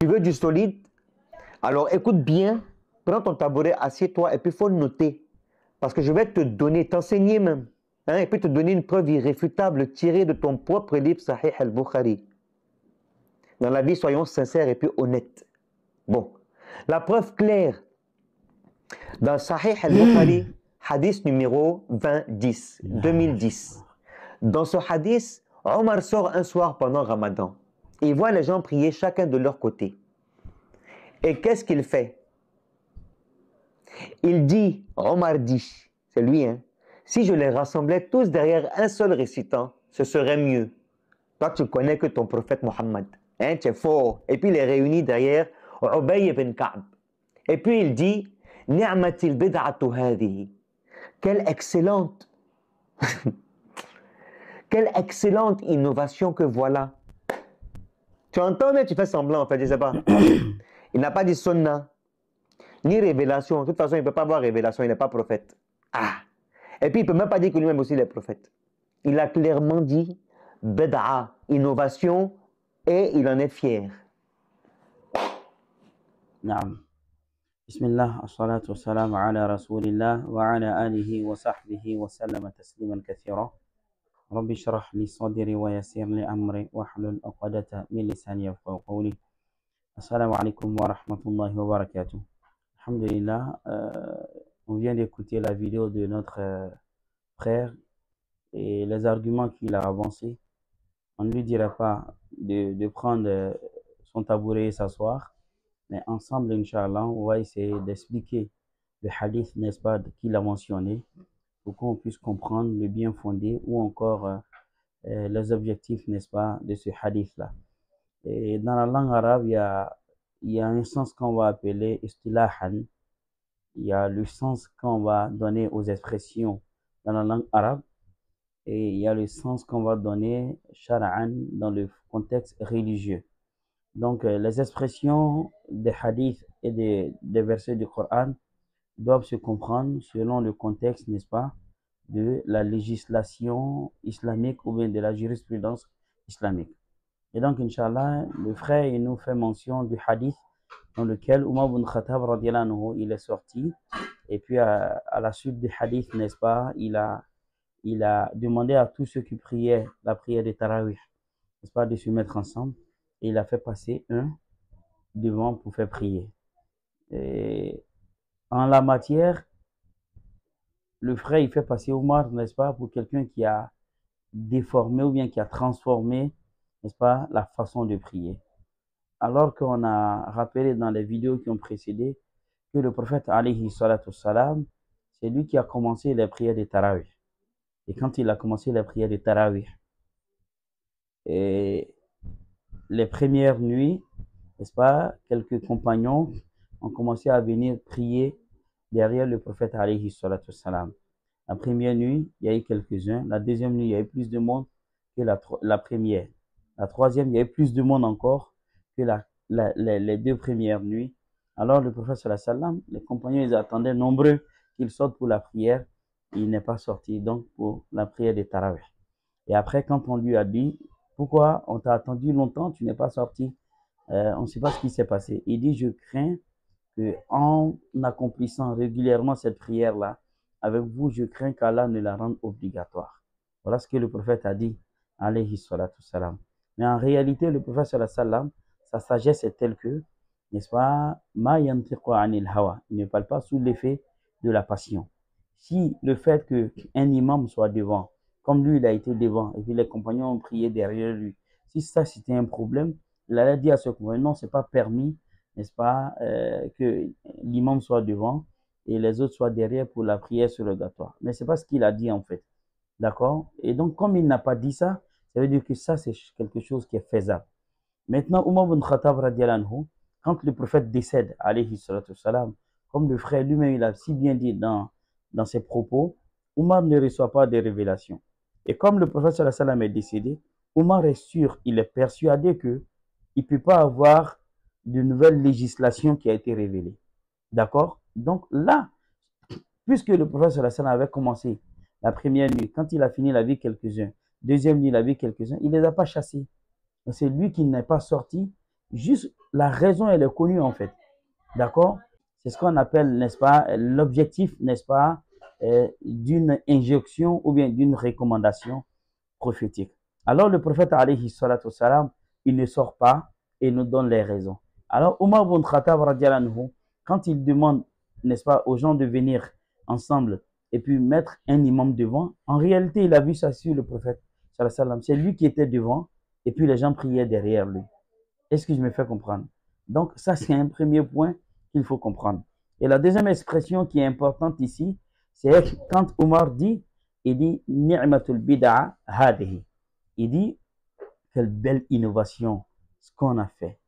Tu veux du solide? Alors écoute bien, prends ton tabouret, assieds-toi et puis il faut noter. Parce que je vais te donner, t'enseigner même, hein, et puis te donner une preuve irréfutable tirée de ton propre livre Sahih al-Bukhari. Dans la vie, soyons sincères et puis honnêtes. Bon, la preuve claire, dans Sahih al-Bukhari, hadith numéro 2010. Dans ce hadith, Omar sort un soir pendant Ramadan. Il voit les gens prier chacun de leur côté. Et qu'est-ce qu'il fait? Il dit, Omar dit, c'est lui, hein, si je les rassemblais tous derrière un seul récitant, ce serait mieux. Toi, tu connais que ton prophète Mohammed, hein, tu es fort. Et puis il les réunit derrière Ubay ibn Ka'b. Et puis il dit, Ni'matil bid'atu hadihi. Quelle excellente, quelle excellente innovation que voilà. Tu entends, mais tu fais semblant, en fait, je ne sais pas. Il n'a pas dit sunnah, ni révélation. De toute façon, il ne peut pas avoir révélation, il n'est pas prophète. Ah! Et puis, il ne peut même pas dire que lui-même aussi il est prophète. Il a clairement dit bid'a, innovation, et il en est fier. نعم بسم الله الصلاة والسلام على رسول الله وعلى آله وصحبه وسلم تسليما كثيرا رب اشرح لي صدري ويسر لي أمري واحلل عقدة من لساني يفقهوا قولي السلام عليكم ورحمة الله وبركاته. Alhamdulillah, on vient d'écouter la vidéo de notre frère et les arguments qu'il a avancés. On ne lui dira pas de prendre son tabouret et s'asseoir, mais ensemble, Inch'Allah, on va essayer d'expliquer le hadith, n'est-ce pas, qu'il a mentionné, pour qu'on puisse comprendre le bien fondé ou encore les objectifs, n'est-ce pas, de ce hadith-là. Et dans la langue arabe, il y a un sens qu'on va appeler istilahan. Il y a le sens qu'on va donner aux expressions dans la langue arabe et il y a le sens qu'on va donner shar'an dans le contexte religieux. Donc, les expressions des hadiths et des versets du Coran doivent se comprendre selon le contexte, n'est-ce pas, de la législation islamique ou bien de la jurisprudence islamique. Et donc, Inch'Allah, le frère, il nous fait mention du hadith dans lequel Umar ibn Khattab, radiallahu anhu, il est sorti. Et puis, à la suite du hadith, n'est-ce pas, il a demandé à tous ceux qui priaient la prière de Tarawih, n'est-ce pas, de se mettre ensemble. Et il a fait passer un devant pour faire prier. Et en la matière, le frère, il fait passer Omar, n'est-ce pas, pour quelqu'un qui a déformé ou bien qui a transformé, n'est-ce pas, la façon de prier. Alors qu'on a rappelé dans les vidéos qui ont précédé que le prophète, alayhi salatu salam, c'est lui qui a commencé les prières de Tarawih. Et quand il a commencé les prières de Tarawih, et les premières nuits, n'est-ce pas, quelques compagnons ont commencé à venir prier derrière le prophète alayhi salatu salam. La première nuit, il y a eu quelques-uns. La deuxième nuit, il y a eu plus de monde que la première. La troisième, il y a eu plus de monde encore que les deux premières nuits. Alors le prophète sallallahu alayhi wa sallam, les compagnons, ils attendaient nombreux qu'il sorte pour la prière. Il n'est pas sorti donc pour la prière de Tarawih. Et après, quand on lui a dit, pourquoi on t'a attendu longtemps, tu n'es pas sorti, on ne sait pas ce qui s'est passé. Il dit, je crains qu'en accomplissant régulièrement cette prière-là, avec vous, je crains qu'Allah ne la rende obligatoire. Voilà ce que le prophète a dit, alayhi salatu salam. Mais en réalité, le prophète sallallahu alayhi wa sallam, sa sagesse est telle que, n'est-ce pas, ma yantiqu anil hawa, il ne parle pas sous l'effet de la passion. Si le fait qu'un imam soit devant, comme lui il a été devant, et puis les compagnons ont prié derrière lui, si ça c'était un problème, il allait dire à ce compagnon, non, c'est pas permis, n'est-ce pas, que l'imam soit devant et les autres soient derrière pour la prière surrogatoire. Mais c'est pas ce qu'il a dit en fait. D'accord? Et donc, comme il n'a pas dit ça, ça veut dire que ça, c'est quelque chose qui est faisable. Maintenant, Umar ibn Khattab, radiallahu anhu, quand le prophète décède, alayhi salatu salam, comme le frère lui-même, il a si bien dit dans ses propos, Umar ne reçoit pas de révélations. Et comme le prophète sallallahu alayhi wa sallam est décédé, Umar est sûr, il est persuadé qu'il ne peut pas avoir de nouvelle législation qui a été révélée. D'accord? Donc là, puisque le prophète sallallahu alayhi wa sallam avait commencé la première nuit, quand il a fini la vie quelques-uns, deuxième nuit, la vie quelques-uns, il ne les a pas chassés. C'est lui qui n'est pas sorti, juste la raison, elle est connue en fait. D'accord? C'est ce qu'on appelle, n'est-ce pas, l'objectif, n'est-ce pas, d'une injection ou bien d'une recommandation prophétique. Alors le prophète, alayhi salatu salam, il ne sort pas et nous donne les raisons. Alors Omar ibn Khattab, radiallahu anhu, quand il demande, n'est-ce pas, aux gens de venir ensemble et puis mettre un imam devant, en réalité, il a vu ça sur le prophète, sallallahu alayhi wa sallam. C'est lui qui était devant et puis les gens priaient derrière lui. Est-ce que je me fais comprendre? Donc, ça, c'est un premier point qu'il faut comprendre. Et la deuxième expression qui est importante ici, c'est quand Omar dit, il dit, Ni'matul bid'a hadihi. Il dit, quelle belle innovation, ce qu'on a fait.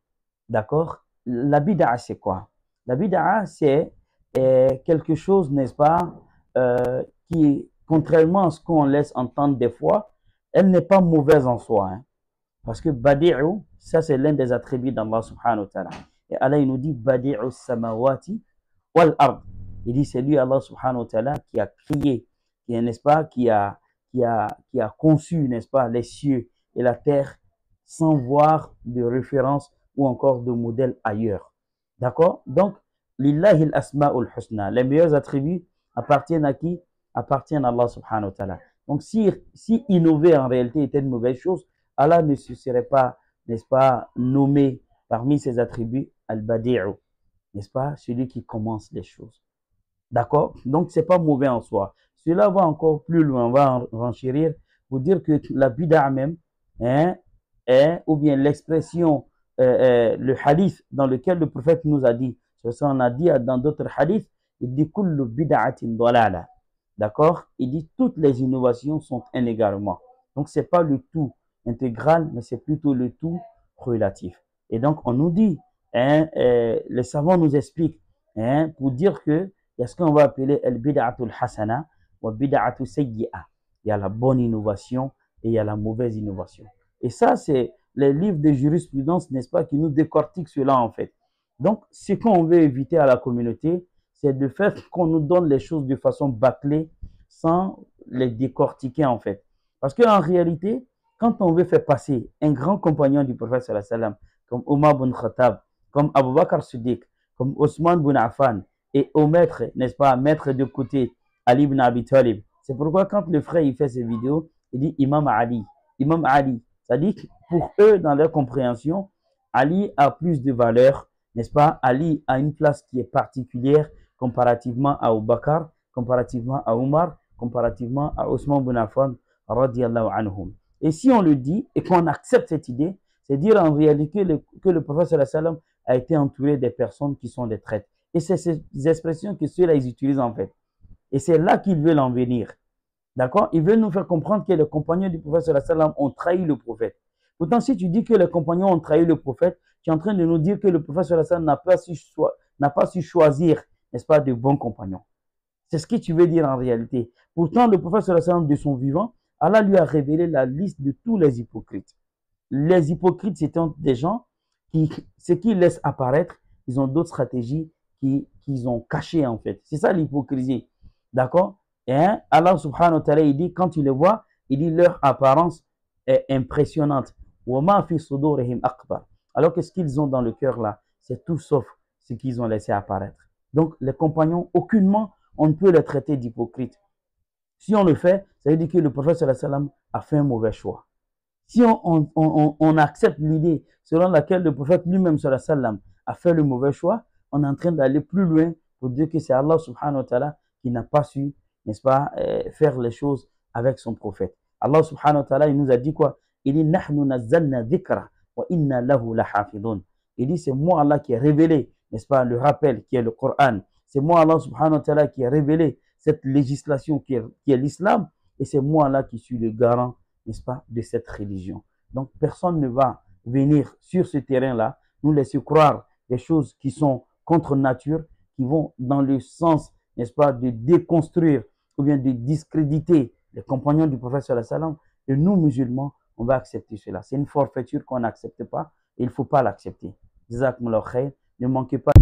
D'accord? La bid'a, c'est quoi? La bid'a, c'est quelque chose, n'est-ce pas, qui, contrairement à ce qu'on laisse entendre des fois, elle n'est pas mauvaise en soi. Hein. Parce que Badi'u, ça c'est l'un des attributs d'Allah subhanahu wa ta'ala. Et Allah il nous dit Badi'u samawati wal ard. Il dit c'est lui Allah subhanahu wa ta'ala qui a créé, qui n'est-ce pas, qui a conçu, n'est-ce pas, les cieux et la terre sans voir de référence ou encore de modèle ailleurs. D'accord? Donc, Lillahi al-asma'ul husna. Les meilleurs attributs appartiennent à qui? Appartiennent à Allah subhanahu wa ta'ala. Donc, si innover en réalité était une mauvaise chose, Allah ne se serait pas, n'est-ce pas, nommé parmi ses attributs Al-Badi'u, n'est-ce pas, celui qui commence les choses. D'accord? Donc, ce n'est pas mauvais en soi. Cela va encore plus loin, on va renchérir pour dire que la bid'a même, hein, ou bien l'expression, le hadith dans lequel le prophète nous a dit, ça on a dit dans d'autres hadiths, il dit kullu bid'atin dalala. D'accord? Il dit toutes les innovations sont un égarement. Donc, ce n'est pas le tout intégral, mais c'est plutôt le tout relatif. Et donc, on nous dit, hein, les savants nous expliquent, hein, pour dire que il y a ce qu'on va appeler al-bid'atul hasana ou bid'atul sayyi'a. Il y a la bonne innovation et il y a la mauvaise innovation. Et ça, c'est les livres de jurisprudence, n'est-ce pas, qui nous décortiquent cela en fait. Donc, ce qu'on veut éviter à la communauté, c'est de faire qu'on nous donne les choses de façon bâclée sans les décortiquer en fait. Parce qu'en réalité, quand on veut faire passer un grand compagnon du prophète sallallahu alayhi wa sallam, comme Omar ibn Khattab, comme Abu Bakr Siddiq, comme Osman ibn Affan, et au maître, n'est-ce pas, maître de côté, Ali ibn Abi Talib. C'est pourquoi quand le frère il fait ses vidéos, il dit Imam Ali. Imam Ali. C'est-à-dire que pour eux, dans leur compréhension, Ali a plus de valeur, n'est-ce pas? Ali a une place qui est particulière comparativement à Abu Bakr, comparativement à Omar, comparativement à Osman ibn Affan, radiyallahu anhum. Et si on le dit et qu'on accepte cette idée, c'est dire en réalité que le prophète sallallahu alayhi wa sallam a été entouré des personnes qui sont des traîtres. Et c'est ces expressions que ceux-là, ils utilisent en fait. Et c'est là qu'ils veulent en venir. D'accord? Ils veulent nous faire comprendre que les compagnons du prophète sallallahu alayhi wa sallam ont trahi le prophète. Pourtant, si tu dis que les compagnons ont trahi le prophète, tu es en train de nous dire que le prophète sallallahu alayhi wa sallam n'a pas su choisir, n'est-ce pas, de bons compagnons. C'est ce que tu veux dire en réalité. Pourtant, le prophète sallallahu alayhi wa sallam, de son vivant, Allah lui a révélé la liste de tous les hypocrites. Les hypocrites, c'était des gens qui, ce qu'ils laissent apparaître, ils ont d'autres stratégies qu'ils ont cachées en fait. C'est ça l'hypocrisie. D'accord? Et Allah subhanahu wa ta'ala, il dit, quand tu les vois, il dit leur apparence est impressionnante. Alors que ce qu'ils ont dans le cœur là, c'est tout sauf ce qu'ils ont laissé apparaître. Donc les compagnons, aucunement, on ne peut les traiter d'hypocrites. Si on le fait, ça veut dire que le prophète sallallahu alayhi wa sallam a fait un mauvais choix. Si on accepte l'idée selon laquelle le prophète lui-même sallallahu alayhi wa sallam a fait le mauvais choix, on est en train d'aller plus loin pour dire que c'est Allah subhanahu wa ta'ala qui n'a pas su, n'est-ce pas, faire les choses avec son prophète. Allah subhanahu wa ta'ala, il nous a dit quoi? Il dit nahnu nazzalna dhikra wa inna lahu lahafidun. Il dit c'est moi Allah qui ai révélé, n'est-ce pas, le rappel qui est le Coran. C'est moi Allah subhanahu wa ta'ala qui ai révélé cette législation qui est l'islam et c'est moi Allah qui suis le garant, n'est-ce pas, de cette religion. Donc personne ne va venir sur ce terrain-là nous laisser croire des choses qui sont contre nature, qui vont dans le sens, n'est-ce pas, de déconstruire ou bien de discréditer les compagnons du prophète sallallahu alayhi wa sallam. Et nous, musulmans, on va accepter cela. C'est une forfaiture qu'on n'accepte pas et il ne faut pas l'accepter. Jazakumullahu khair. Ne manquez pas.